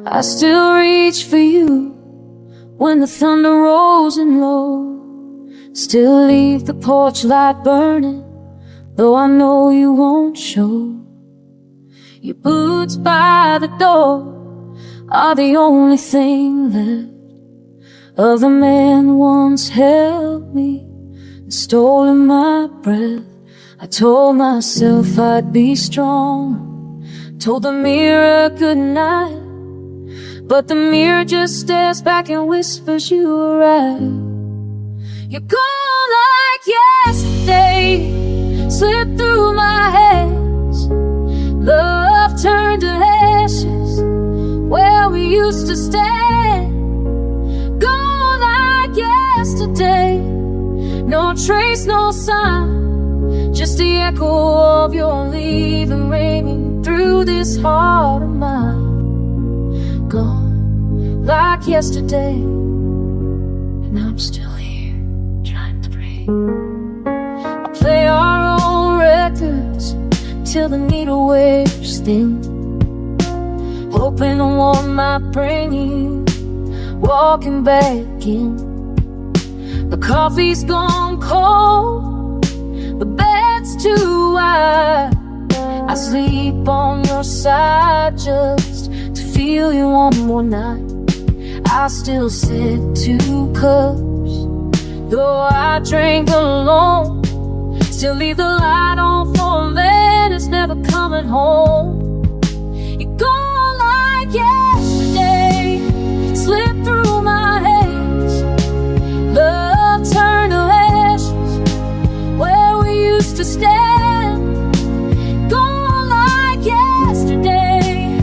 I still reach for you when the thunder rolls in low. Still leave the porch light burning, though I know you won't show. Your boots by the door are the only thing left of the man who once held me and stolen my breath. I told myself I'd be strong, told the mirror good night, but the mirror just stares back and whispers you were right. You're gone like yesterday, slipped through my hands. Love turned to ashes where we used to stand. Gone like yesterday, no trace, no sign, just the echo of your leaving ringing through this heart of mine. Gone like yesterday, and I'm still here trying to breathe. I play our own records till the needle wears thin, hoping the one might bring you walking back in. The coffee's gone cold, the bed's too wide. I sleep on your side just to feel you one more night. I still sit 2 cups, though I drink alone. Still leave the light on for a man that's never coming home. You're gone like yesterday, slipped through my hands. Love turned to ashes where we used to stand. Gone like yesterday,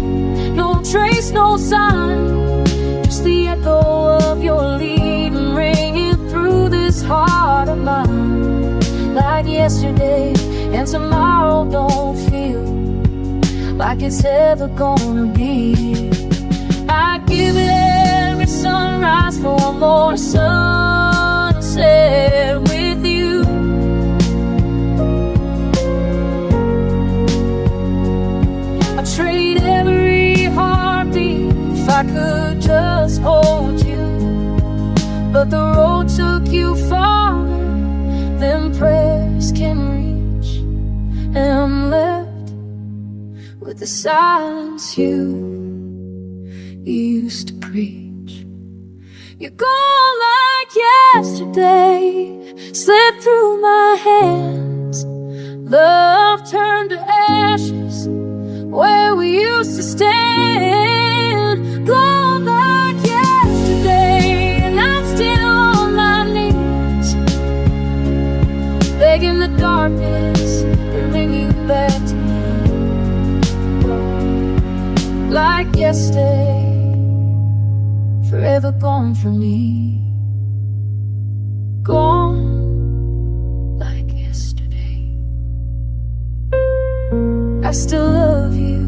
no trace, no sign, just the echo of your leaving ringing through this heart of mine. Like yesterday, and tomorrow don't feel like it's ever gonna be. I'd give it every sunrise for one more sunset with you. I'd trade every heartbeat if I could just hold you, but the road took you farther than prayers can reach, and I'm left with the silence you used to preach. You're gone like yesterday, slipped through my hands. Love turned to ashes where we used to stand. Gone like yesterday, and I'm still on my knees, begging the darkness to bring you back to me. Like yesterday, forever gone from me. Gone like yesterday. I still love you.